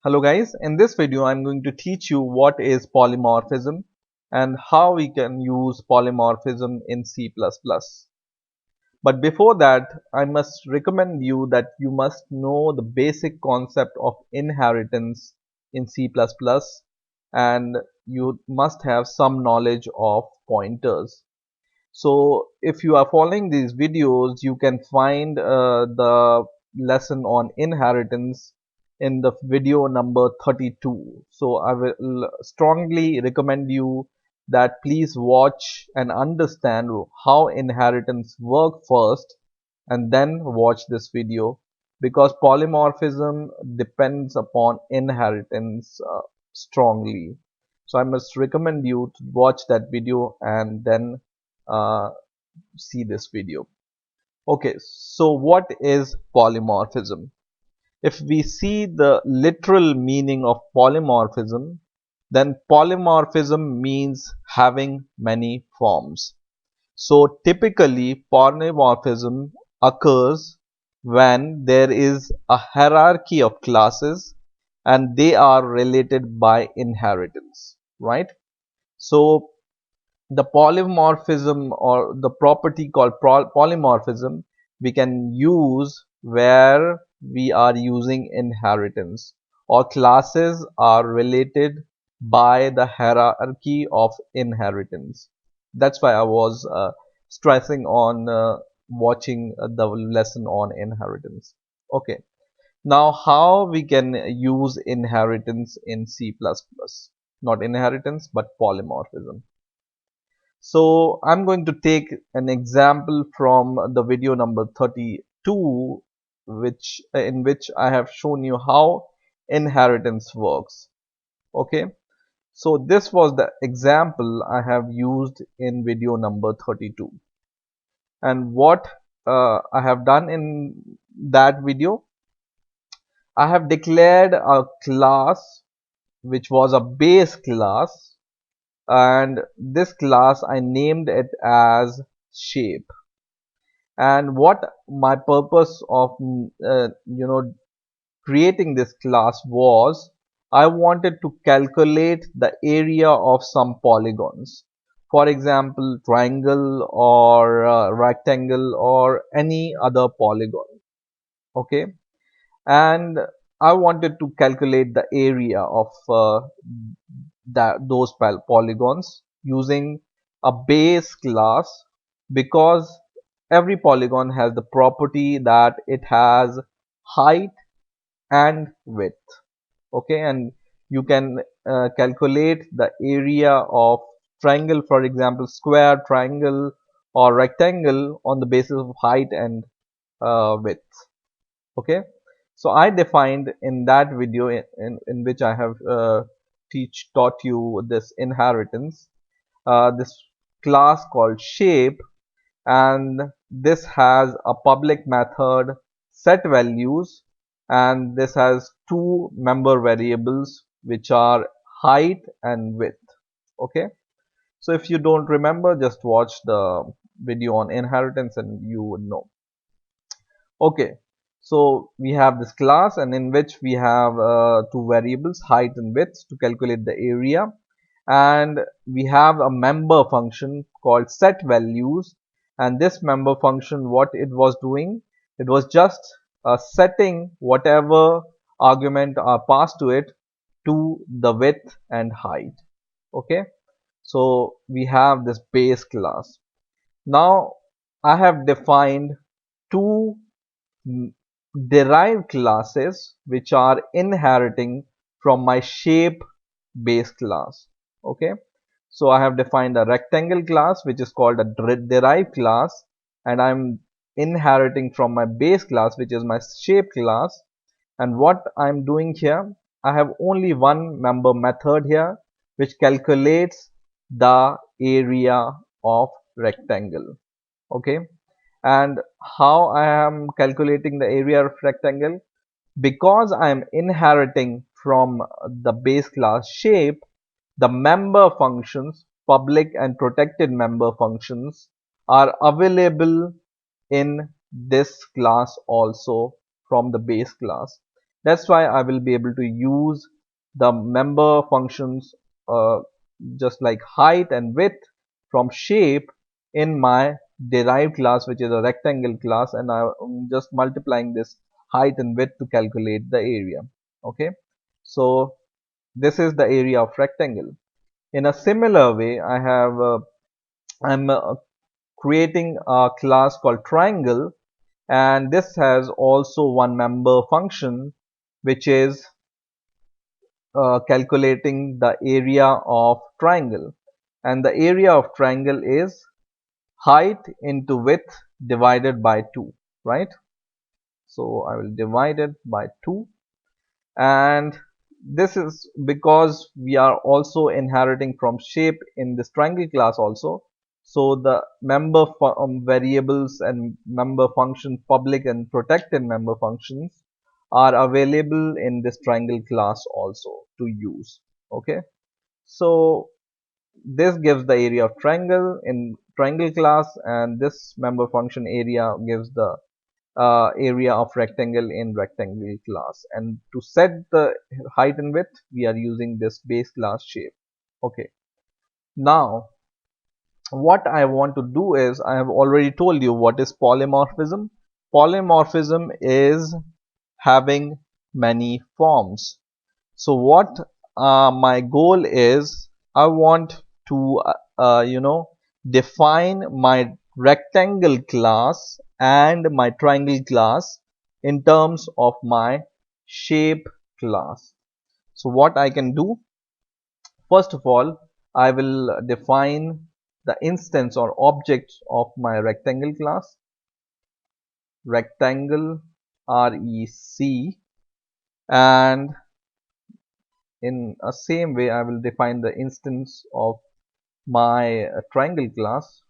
Hello guys, in this video I'm going to teach you what is polymorphism and how we can use polymorphism in C++. But before that, I must recommend you that you must know the basic concept of inheritance in C++ and you must have some knowledge of pointers. So if you are following these videos, you can find the lesson on inheritance in the video number 32. So I will strongly recommend you that please watch and understand how inheritance work first and then watch this video, because polymorphism depends upon inheritance strongly. So I must recommend you to watch that video and then uh, see this video. Okay, so what is polymorphism? If we see the literal meaning of polymorphism, then polymorphism means having many forms. So typically polymorphism occurs when there is a hierarchy of classes and they are related by inheritance, right? So the polymorphism or the property called polymorphism we can use where we are using inheritance or classes are related by the hierarchy of inheritance. That's why I was stressing on watching the lesson on inheritance. Okay, now how we can use inheritance in C++, not inheritance but polymorphism. So I'm going to take an example from the video number 32, which in which I have shown you how inheritance works. Okay, so this was the example I have used in video number 32, and what I have done in that video, I have declared a class which was a base class, and this class I named it as shape. And what my purpose of creating this class was, I wanted to calculate the area of some polygons, for example triangle or rectangle or any other polygon. Okay, and I wanted to calculate the area of those polygons using a base class, because every polygon has the property that it has height and width. Okay, and you can calculate the area of triangle, for example square, triangle or rectangle, on the basis of height and width. Okay, so I defined in that video in which I have taught you this inheritance, this class called shape, and this has a public method set values, and this has two member variables which are height and width. Okay, so if you don't remember, just watch the video on inheritance and you would know. Okay, so we have this class, and in which we have two variables, height and width, to calculate the area, and we have a member function called set values. And this member function, what it was doing, it was just setting whatever argument are passed to it to the width and height. Okay, so we have this base class. Now I have defined two derived classes which are inheriting from my shape base class. Okay, so I have defined a rectangle class which is called a derived class, and I'm inheriting from my base class which is my shape class. And what I'm doing here, I have only one member method here which calculates the area of rectangle. Okay, and how I am calculating the area of rectangle, because I am inheriting from the base class shape, the member functions, public and protected member functions, are available in this class also from the base class. That's why I will be able to use the member functions uh, just like height and width from shape in my derived class, which is a rectangle class, and I'm just multiplying this height and width to calculate the area. Okay, so this is the area of rectangle. In a similar way, I'm creating a class called triangle, and this has also one member function, which is calculating the area of triangle, and the area of triangle is height into width divided by 2, right? So I will divide it by 2, and this is because we are also inheriting from shape in this triangle class also. So the member variables and member function, public and protected member functions, are available in this triangle class also to use. Okay, so this gives the area of triangle in triangle class, and this member function area gives the area of rectangle in rectangle class. And to set the height and width, we are using this base class shape. Okay, now what I want to do is, I have already told you what is polymorphism. Polymorphism is having many forms. So what my goal is, I want to define my rectangle class and my triangle class in terms of my shape class. So what I can do, first of all, I will define the instance or object of my rectangle class, rectangle, REC, and in a same way I will define the instance of my triangle class,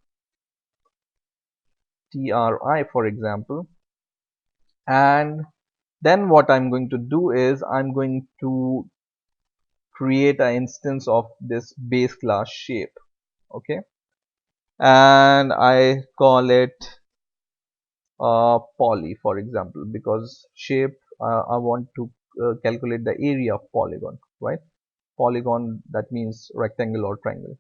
TRI, for example. And then what I'm going to do is, I'm going to create an instance of this base class shape. Okay, and I call it poly, for example, because shape, I want to calculate the area of polygon, right? Polygon, that means rectangle or triangle.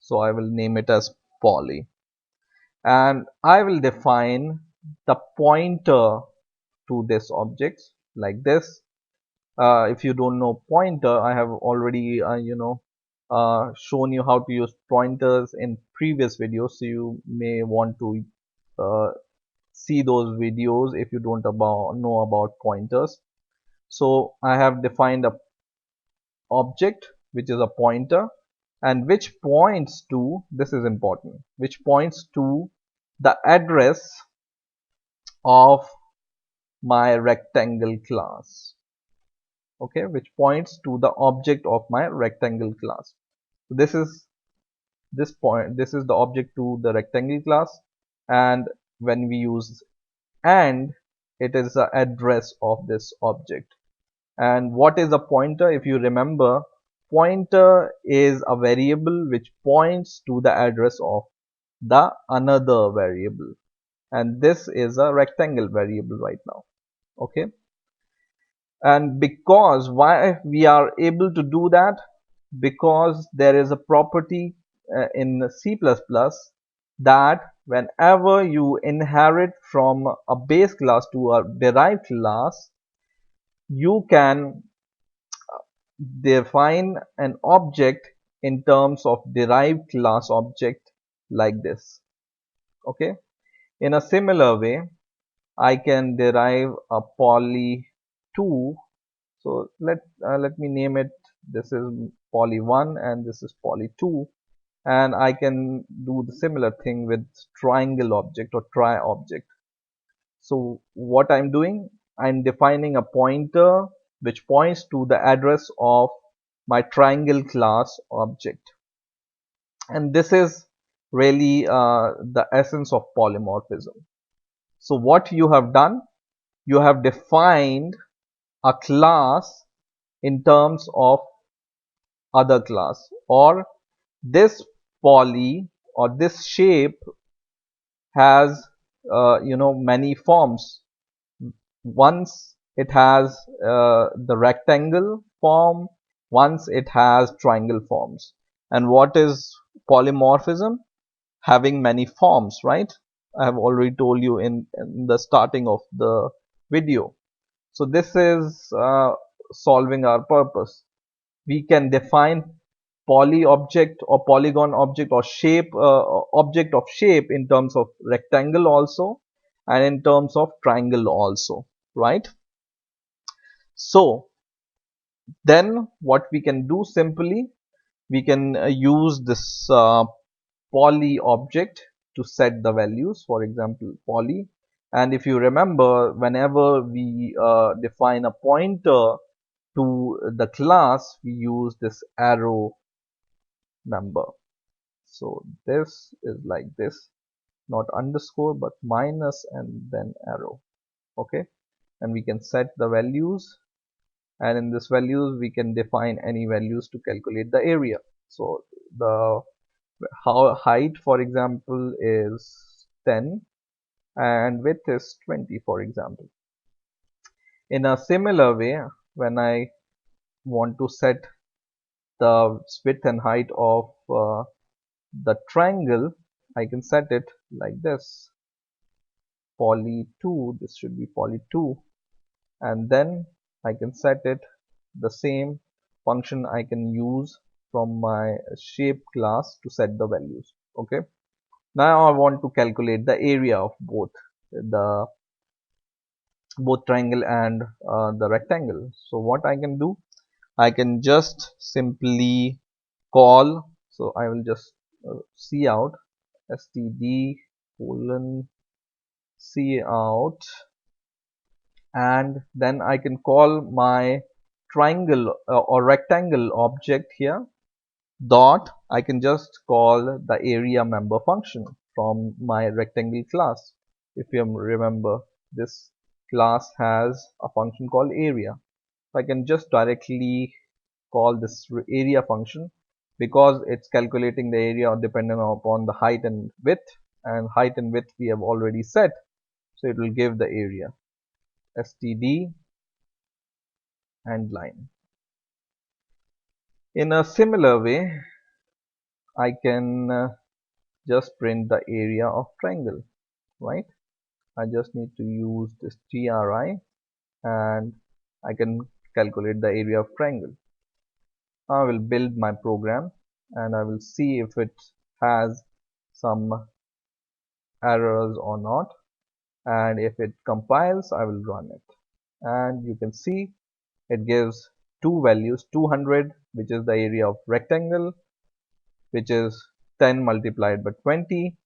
So I will name it as poly, and I will define the pointer to this object like this. If you don't know pointer, I have already shown you how to use pointers in previous videos, so you may want to uh, see those videos if you don't know about pointers. So I have defined a object which is a pointer, and which points to, this is important, which points to the address of my rectangle class. Okay, which points to the object of my rectangle class. So this is the object to the rectangle class, and when we use and, it is the address of this object. And what is a pointer? If you remember, pointer is a variable which points to the address of the another variable, and this is a rectangle variable right now. Okay, and because why we are able to do that, because there is a property in C++ that whenever you inherit from a base class to a derived class, you can define an object in terms of derived class object like this. Okay, in a similar way, I can derive a poly2. So let me name it, this is poly1 and this is poly2, and I can do the similar thing with triangle object or tri object. So what I'm doing, I'm defining a pointer which points to the address of my triangle class object, and this is really the essence of polymorphism. So what you have done, you have defined a class in terms of other class, or this poly or this shape has many forms. Once it has the rectangle form, once it has triangle forms. And what is polymorphism? Having many forms, right? I have already told you in the starting of the video. So this is solving our purpose. We can define poly object or polygon object or shape object of shape in terms of rectangle also and in terms of triangle also, right? So then what we can do simply, we can use this poly object to set the values, for example poly. And if you remember, whenever we define a pointer to the class, we use this arrow member. So this is like this, not underscore but minus and then arrow. Okay, and we can set the values, and in this values we can define any values to calculate the area. So the height, for example, is 10 and width is 20, for example. In a similar way, when I want to set the width and height of the triangle, I can set it like this, poly 2, this should be poly 2, and then I can set it the same function I can use from my shape class to set the values. Okay, now I want to calculate the area of the both triangle and the rectangle. So what I can do, I can just simply call, so I will just see out std colon see out, and then I can call my triangle or rectangle object here dot, I can just call the area member function from my rectangle class. If you remember, this class has a function called area. So I can just directly call this area function because it's calculating the area depending upon the height and width, and height and width we have already set, so it will give the area std and line. In a similar way, I can just print the area of triangle, right? I just need to use this tri and I can calculate the area of triangle. I will build my program and I will see if it has some errors or not, and if it compiles I will run it, and you can see it gives two values, 200 which is the area of rectangle, which is 10 multiplied by 20,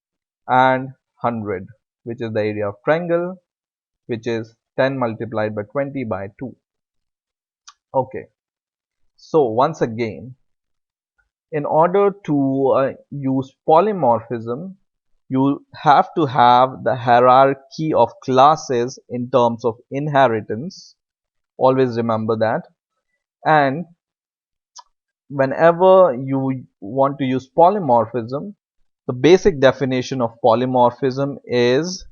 and 100 which is the area of triangle, which is 10 multiplied by 20 by 2. Okay, so once again, in order to use polymorphism, you have to have the hierarchy of classes in terms of inheritance. Always remember that. And whenever you want to use polymorphism, the basic definition of polymorphism is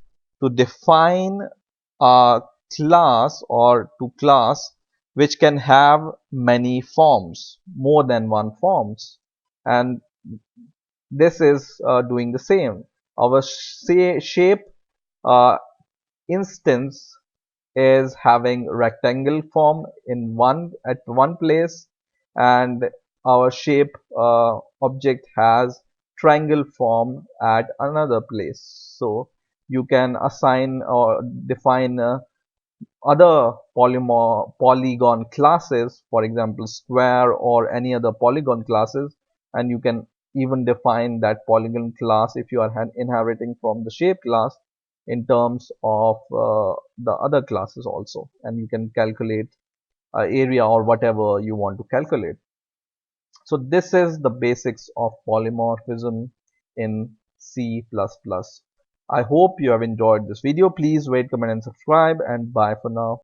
to define a class or to class which can have many forms, more than one forms, and this is doing the same. Our shape uh, instance is having rectangle form in at one place, and our shape object has triangle form at another place. So you can assign or define other polygon classes, for example square or any other polygon classes, and you can even define that polygon class if you are inheriting from the shape class in terms of the other classes also, and you can calculate area or whatever you want to calculate. So this is the basics of polymorphism in C++. I hope you have enjoyed this video. Please rate, comment and subscribe, and bye for now.